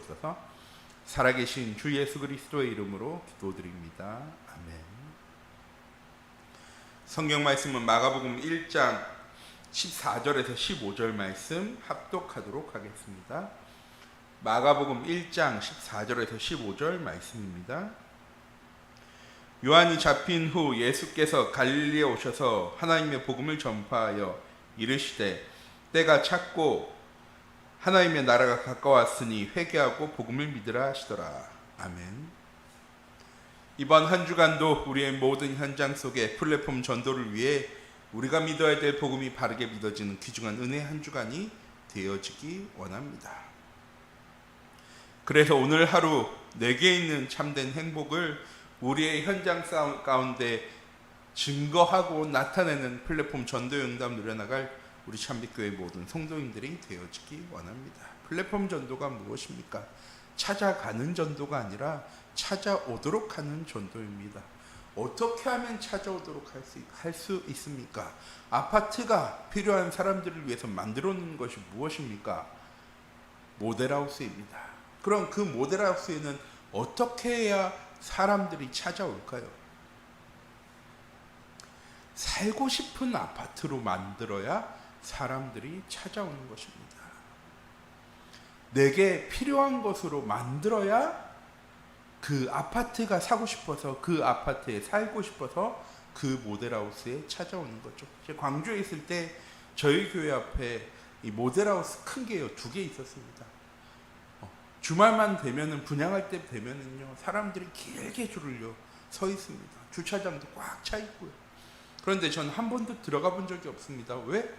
주옵소서. 살아계신 주 예수 그리스도의 이름으로 기도드립니다. 아멘. 성경 말씀은 마가복음 1장 14절에서 15절 말씀 합독하도록 하겠습니다. 마가복음 1장 14절에서 15절 말씀입니다. 요한이 잡힌 후 예수께서 갈릴리에 오셔서 하나님의 복음을 전파하여 이르시되 때가 찼고 하나님의 나라가 가까웠으니 회개하고 복음을 믿으라 하시더라. 아멘. 이번 한 주간도 우리의 모든 현장 속에 플랫폼 전도를 위해 우리가 믿어야 될 복음이 바르게 믿어지는 귀중한 은혜 한 주간이 되어지기 원합니다. 그래서 오늘 하루 내게 있는 참된 행복을 우리의 현장 가운데 증거하고 나타내는 플랫폼 전도 영담 누려나갈 우리 참빛교회 모든 성도님들이 되어지기 원합니다. 플랫폼 전도가 무엇입니까? 찾아가는 전도가 아니라 찾아오도록 하는 전도입니다. 어떻게 하면 찾아오도록 할 수 있습니까? 아파트가 필요한 사람들을 위해서 만들어 놓은 것이 무엇입니까? 모델하우스입니다. 그럼 그 모델하우스에는 어떻게 해야 사람들이 찾아올까요? 살고 싶은 아파트로 만들어야 사람들이 찾아오는 것입니다. 내게 필요한 것으로 만들어야 그 아파트가 사고 싶어서 그 아파트에 살고 싶어서 그 모델하우스에 찾아오는 거죠. 제가 광주에 있을 때 저희 교회 앞에 이 모델하우스 큰 게요, 2개 있었습니다. 주말만 되면은 분양할 때 되면은요 사람들이 길게 줄을요 서 있습니다. 주차장도 꽉 차 있고요. 그런데 전 한 번도 들어가 본 적이 없습니다. 왜?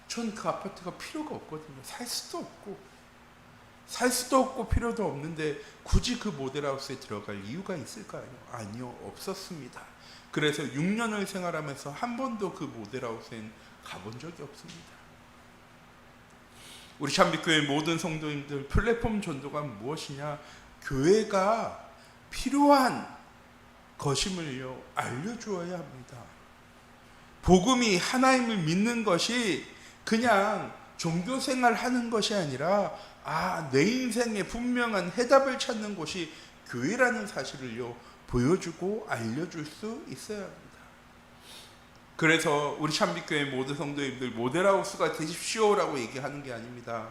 전 그 아파트가 필요가 없거든요. 살 수도 없고 필요도 없는데 굳이 그 모델하우스에 들어갈 이유가 있을까요? 아니요, 없었습니다. 그래서 6년을 생활하면서 한 번도 그 모델하우스엔 가본 적이 없습니다. 우리 참빛교회 모든 성도님들, 플랫폼 전도가 무엇이냐? 교회가 필요한 것임을요 알려주어야 합니다. 복음이 하나님을 믿는 것이 그냥 종교생활 하는 것이 아니라 내 인생에 분명한 해답을 찾는 곳이 교회라는 사실을요 보여주고 알려줄 수 있어야 합니다. 그래서 우리 참빛교회 모든 성도님들 모델하우스가 되십시오라고 얘기하는 게 아닙니다.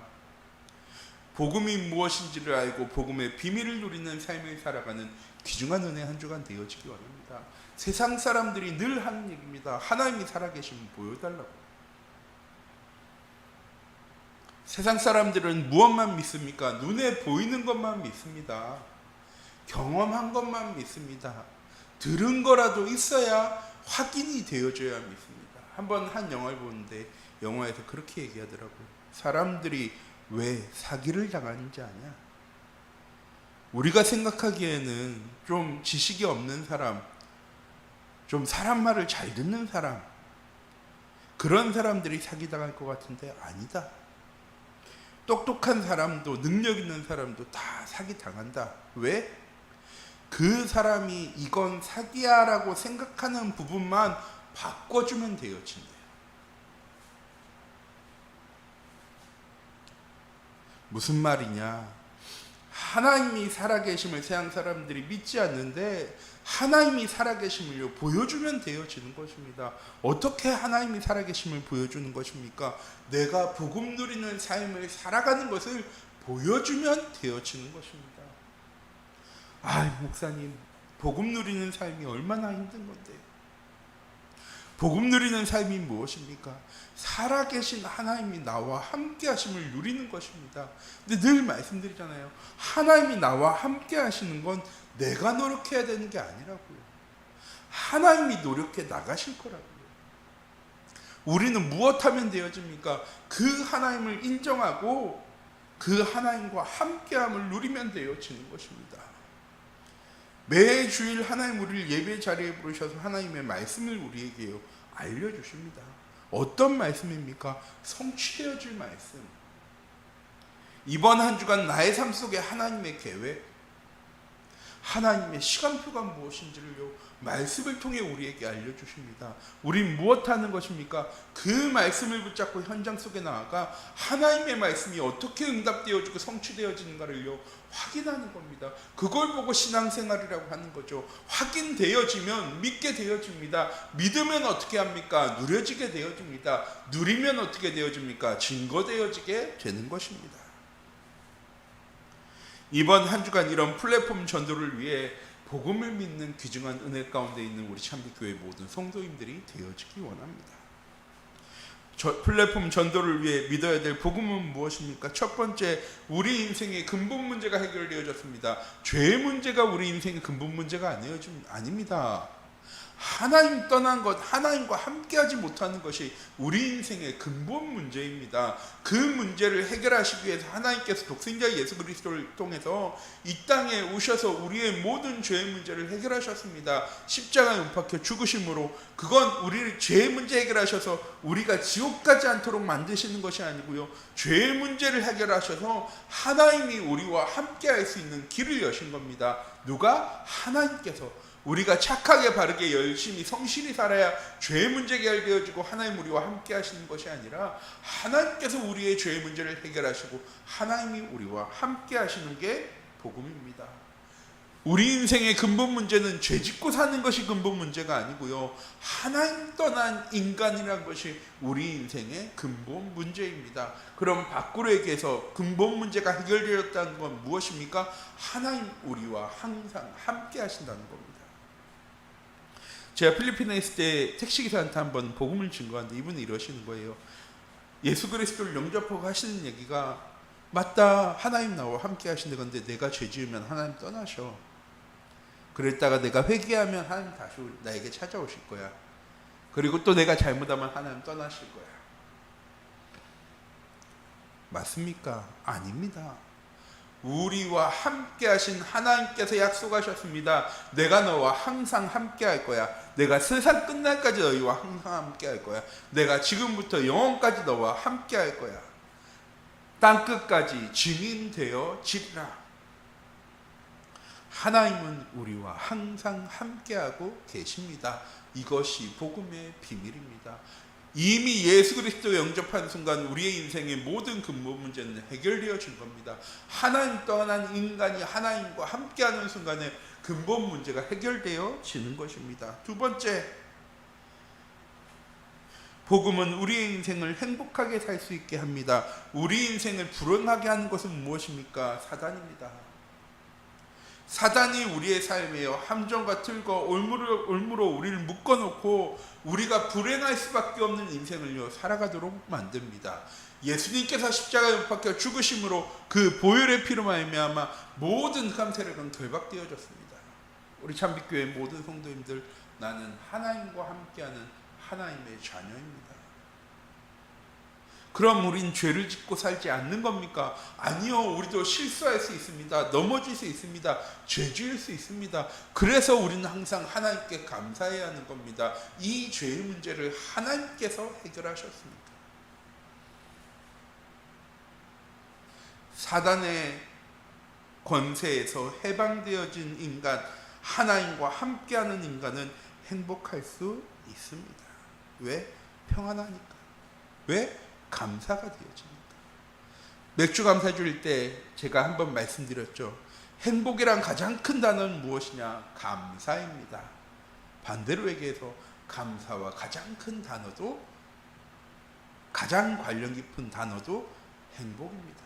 복음이 무엇인지를 알고 복음의 비밀을 누리는 삶을 살아가는 귀중한 은혜 한 주간 되어지기 원합니다. 세상 사람들이 늘 하는 얘기입니다. 하나님이 살아계시면 보여달라고. 세상 사람들은 무엇만 믿습니까? 눈에 보이는 것만 믿습니다. 경험한 것만 믿습니다. 들은 거라도 있어야 확인이 되어져야 믿습니다. 한번 한 영화를 보는데 영화에서 그렇게 얘기하더라고요. 사람들이 왜 사기를 당하는지 아냐? 우리가 생각하기에는 좀 지식이 없는 사람, 좀 사람 말을 잘 듣는 사람, 그런 사람들이 사기당할 것 같은데 아니다. 똑똑한 사람도 능력 있는 사람도 다 사기당한다. 왜? 그 사람이 이건 사기야 라고 생각하는 부분만 바꿔주면 되어진대요. 무슨 말이냐? 하나님이 살아계심을 세상 사람들이 믿지 않는데 하나님이 살아계심을 보여주면 되어지는 것입니다. 어떻게 하나님이 살아계심을 보여주는 것입니까? 내가 복음 누리는 삶을 살아가는 것을 보여주면 되어지는 것입니다. 목사님, 복음 누리는 삶이 얼마나 힘든 건데요. 복음 누리는 삶이 무엇입니까? 살아계신 하나님이 나와 함께 하심을 누리는 것입니다. 근데 늘 말씀드리잖아요. 하나님이 나와 함께 하시는 건 내가 노력해야 되는 게 아니라고요. 하나님이 노력해 나가실 거라고요. 우리는 무엇하면 되어집니까? 그 하나님을 인정하고 그 하나님과 함께함을 누리면 되어지는 것입니다. 매주일 하나님 우리를 예배 자리에 부르셔서 하나님의 말씀을 우리에게 알려주십니다. 어떤 말씀입니까? 성취되어질 말씀. 이번 한 주간 나의 삶 속에 하나님의 계획, 하나님의 시간표가 무엇인지를요 말씀을 통해 우리에게 알려주십니다. 우린 무엇하는 것입니까? 그 말씀을 붙잡고 현장 속에 나아가 하나님의 말씀이 어떻게 응답되어지고 성취되어지는가를요 확인하는 겁니다. 그걸 보고 신앙생활이라고 하는 거죠. 확인되어지면 믿게 되어집니다. 믿으면 어떻게 합니까? 누려지게 되어집니다. 누리면 어떻게 되어집니까? 증거되어지게 되는 것입니다. 이번 한 주간 이런 플랫폼 전도를 위해 복음을 믿는 귀중한 은혜 가운데 있는 우리 참빛교회 모든 성도님들이 되어지기 원합니다. 플랫폼 전도를 위해 믿어야 될 복음은 무엇입니까? 첫 번째, 우리 인생의 근본 문제가 해결되어졌습니다. 죄의 문제가 우리 인생의 근본 문제가 아닙니다. 하나님 떠난 것, 하나님과 함께하지 못하는 것이 우리 인생의 근본 문제입니다. 그 문제를 해결하시기 위해서 하나님께서 독생자 예수 그리스도를 통해서 이 땅에 오셔서 우리의 모든 죄의 문제를 해결하셨습니다. 십자가에 못 박혀 죽으심으로 그건 우리를 죄의 문제 해결하셔서 우리가 지옥 가지 않도록 만드시는 것이 아니고요. 죄의 문제를 해결하셔서 하나님이 우리와 함께할 수 있는 길을 여신 겁니다. 누가? 하나님께서. 우리가 착하게 바르게 열심히 성실히 살아야 죄의 문제가 해결되어지고 하나님 우리와 함께 하시는 것이 아니라 하나님께서 우리의 죄의 문제를 해결하시고 하나님이 우리와 함께 하시는 게 복음입니다. 우리 인생의 근본 문제는 죄 짓고 사는 것이 근본 문제가 아니고요. 하나님 떠난 인간이라는 것이 우리 인생의 근본 문제입니다. 그럼 밖으로 얘기해서 근본 문제가 해결되었다는 건 무엇입니까? 하나님 우리와 항상 함께 하신다는 겁니다. 제가 필리핀에 있을 때 택시기사한테 한번 복음을 증거하는데 이분이 이러시는 거예요. 예수 그리스도를 영접하고 하시는 얘기가 맞다, 하나님 나와 함께 하신다. 근데 내가 죄 지으면 하나님 떠나셔. 그랬다가 내가 회개하면 하나님 다시 나에게 찾아오실 거야. 그리고 또 내가 잘못하면 하나님 떠나실 거야. 맞습니까? 아닙니다. 우리와 함께 하신 하나님께서 약속하셨습니다. 내가 너와 항상 함께 할 거야. 내가 세상 끝날까지 너희와 항상 함께 할 거야. 내가 지금부터 영원까지 너와 함께 할 거야. 땅끝까지 증인되어 지리라. 하나님은 우리와 항상 함께하고 계십니다. 이것이 복음의 비밀입니다. 이미 예수 그리스도 영접한 순간 우리의 인생의 모든 근본 문제는 해결되어진 겁니다. 하나님 떠난 인간이 하나님과 함께하는 순간에 근본 문제가 해결되어지는 것입니다. 두 번째, 복음은 우리의 인생을 행복하게 살 수 있게 합니다. 우리 인생을 불행하게 하는 것은 무엇입니까? 사단입니다. 사단이 우리의 삶에 함정과 틀과 올무로 우리를 묶어놓고 우리가 불행할 수밖에 없는 인생을 살아가도록 만듭니다. 예수님께서 십자가에 못 박혀 죽으심으로 그 보혈의 피로 말미암아 모든 흑암 세력은 결박되어졌습니다. 우리 참빛교회 모든 성도님들, 나는 하나님과 함께하는 하나님의 자녀입니다. 그럼 우린 죄를 짓고 살지 않는 겁니까? 아니요, 우리도 실수할 수 있습니다. 넘어질 수 있습니다. 죄 지을 수 있습니다. 그래서 우리는 항상 하나님께 감사해야 하는 겁니다. 이 죄의 문제를 하나님께서 해결하셨습니다. 사단의 권세에서 해방되어진 인간, 하나님과 함께하는 인간은 행복할 수 있습니다. 왜? 평안하니까. 왜? 감사가 되어집니다. 맥주 감사 줄 때 제가 한번 말씀드렸죠. 행복이란 가장 큰 단어는 무엇이냐? 감사입니다. 반대로 얘기해서 감사와 가장 큰 단어도, 가장 관련 깊은 단어도 행복입니다.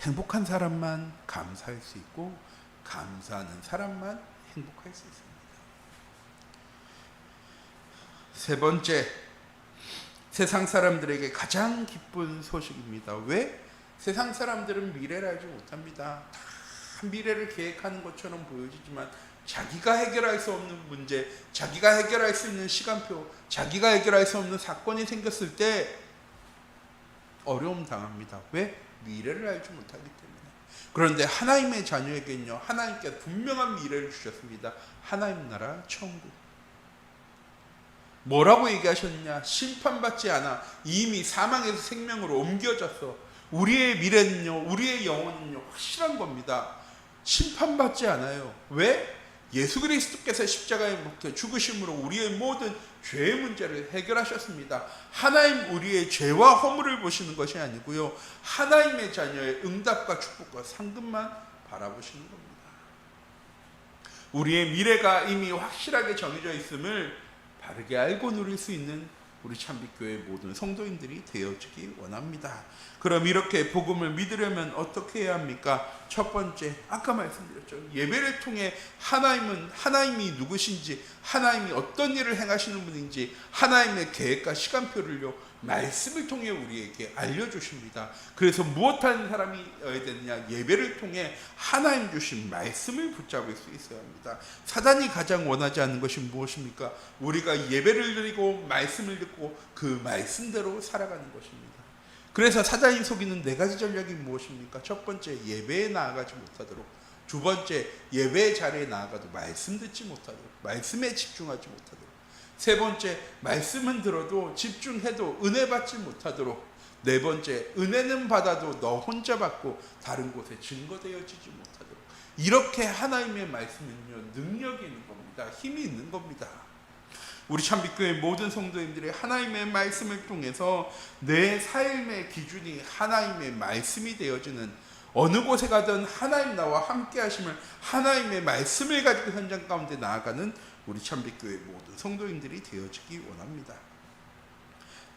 행복한 사람만 감사할 수 있고 감사하는 사람만 행복할 수 있습니다. 세 번째, 세상 사람들에게 가장 기쁜 소식입니다. 왜? 세상 사람들은 미래를 알지 못합니다. 다 미래를 계획하는 것처럼 보여지지만 자기가 해결할 수 없는 문제, 자기가 해결할 수 있는 시간표, 자기가 해결할 수 없는 사건이 생겼을 때 어려움 당합니다. 왜? 미래를 알지 못하기 때문에. 그런데 하나님의 자녀에게는요, 하나님께 분명한 미래를 주셨습니다. 하나님 나라 천국. 뭐라고 얘기하셨느냐? 심판받지 않아. 이미 사망에서 생명으로 옮겨졌어. 우리의 미래는요, 우리의 영혼은요, 확실한 겁니다. 심판받지 않아요. 왜? 예수 그리스도께서 십자가에 못 죽으심으로 우리의 모든 죄의 문제를 해결하셨습니다. 하나님 우리의 죄와 허물을 보시는 것이 아니고요, 하나님의 자녀의 응답과 축복과 상급만 바라보시는 겁니다. 우리의 미래가 이미 확실하게 정해져 있음을 바르게 알고 누릴 수 있는 우리 참빛교회 모든 성도인들이 되어지기 원합니다. 그럼 이렇게 복음을 믿으려면 어떻게 해야 합니까? 첫 번째, 아까 말씀드렸죠. 예배를 통해 하나님이 누구신지, 하나님이 어떤 일을 행하시는 분인지, 하나님의 계획과 시간표를요, 말씀을 통해 우리에게 알려주십니다. 그래서 무엇하는 사람이어야 되느냐? 예배를 통해 하나님 주신 말씀을 붙잡을 수 있어야 합니다. 사단이 가장 원하지 않는 것이 무엇입니까? 우리가 예배를 드리고 말씀을 듣고 그 말씀대로 살아가는 것입니다. 그래서 사단이 속이는 4가지 전략이 무엇입니까? 첫 번째, 예배에 나아가지 못하도록. 두 번째, 예배 자리에 나아가도 말씀 듣지 못하도록, 말씀에 집중하지 못하도록. 세 번째, 말씀은 들어도 집중해도 은혜 받지 못하도록. 네 번째, 은혜는 받아도 너 혼자 받고 다른 곳에 증거되어지지 못하도록. 이렇게 하나님의 말씀은요, 능력이 있는 겁니다. 힘이 있는 겁니다. 우리 참빛교회 모든 성도님들이 하나님의 말씀을 통해서 내 삶의 기준이 하나님의 말씀이 되어지는, 어느 곳에 가든 하나님 나와 함께 하심을, 하나님의 말씀을 가지고 현장 가운데 나아가는 우리 참빛교회 모든 성도인들이 되어지기 원합니다.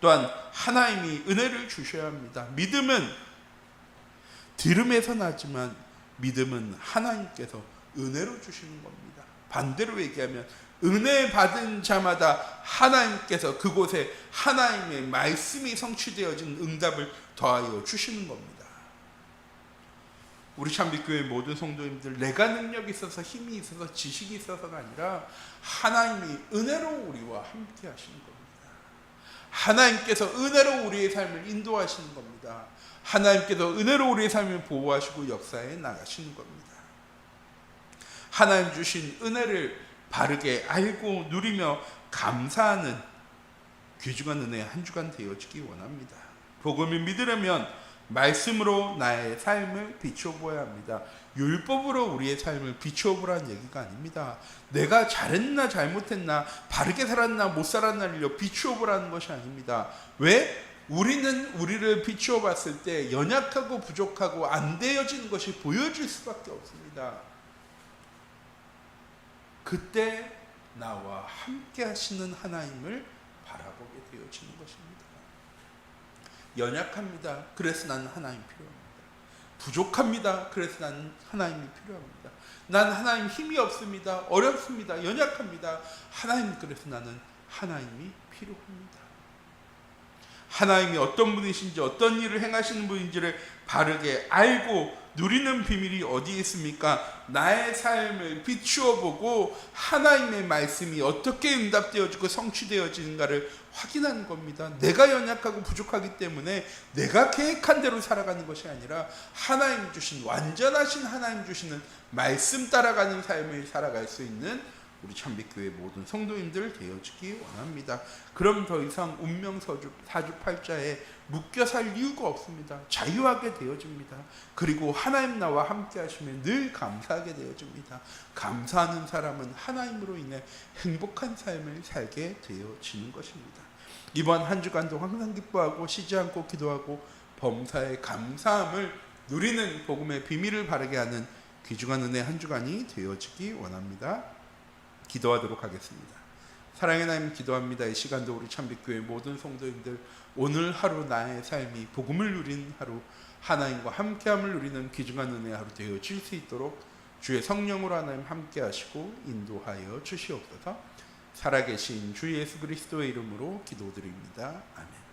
또한 하나님이 은혜를 주셔야 합니다. 믿음은 들음에서 나지만 믿음은 하나님께서 은혜로 주시는 겁니다. 반대로 얘기하면 은혜 받은 자마다 하나님께서 그곳에 하나님의 말씀이 성취되어진 응답을 더하여 주시는 겁니다. 우리 참빛교회 모든 성도님들, 내가 능력이 있어서 힘이 있어서 지식이 있어서가 아니라 하나님이 은혜로 우리와 함께 하시는 겁니다. 하나님께서 은혜로 우리의 삶을 인도하시는 겁니다. 하나님께서 은혜로 우리의 삶을 보호하시고 역사에 나가시는 겁니다. 하나님 주신 은혜를 바르게 알고 누리며 감사하는 귀중한 은혜의 한 주간 되어지기 원합니다. 복음을 믿으려면 말씀으로 나의 삶을 비춰보아야 합니다. 율법으로 우리의 삶을 비춰보라는 얘기가 아닙니다. 내가 잘했나 잘못했나, 바르게 살았나 못 살았나를 비추어보라는 것이 아닙니다. 왜? 우리는 우리를 비추어 봤을 때 연약하고 부족하고 안 되어지는 것이 보여질 수밖에 없습니다. 그때 나와 함께 하시는 하나님을 바라보게 되어지는 것입니다. 연약합니다. 그래서 나는 하나님 필요합니다. 부족합니다. 그래서 나는 하나님이 필요합니다. 난 하나님 힘이 없습니다. 어렵습니다. 연약합니다. 하나님, 그래서 나는 하나님이 필요합니다. 하나님이 어떤 분이신지, 어떤 일을 행하시는 분인지를 바르게 알고 누리는 비밀이 어디에 있습니까? 나의 삶을 비추어 보고 하나님의 말씀이 어떻게 응답되어지고 성취되어지는가를 확인하는 겁니다. 내가 연약하고 부족하기 때문에 내가 계획한 대로 살아가는 것이 아니라 하나님 주신, 완전하신 하나님 주시는 말씀 따라가는 삶을 살아갈 수 있는 우리 참빛교회 모든 성도님들 되어지기 원합니다. 그럼 더 이상 운명서주 사주팔자에 묶여 살 이유가 없습니다. 자유하게 되어집니다. 그리고 하나님 나와 함께 하시면 늘 감사하게 되어집니다. 감사하는 사람은 하나님으로 인해 행복한 삶을 살게 되어지는 것입니다. 이번 한 주간도 항상 기뻐하고 쉬지 않고 기도하고 범사의 감사함을 누리는 복음의 비밀을 바르게 하는 귀중한 은혜 한 주간이 되어지기 원합니다. 기도하도록 하겠습니다. 사랑의 하나님, 기도합니다. 이 시간도 우리 참빛교회 모든 성도님들, 오늘 하루 나의 삶이 복음을 누린 하루, 하나님과 함께함을 누리는 귀중한 은혜 하루 되어질 수 있도록 주의 성령으로 하나님 함께 하시고 인도하여 주시옵소서. 살아계신 주 예수 그리스도의 이름으로 기도드립니다. 아멘.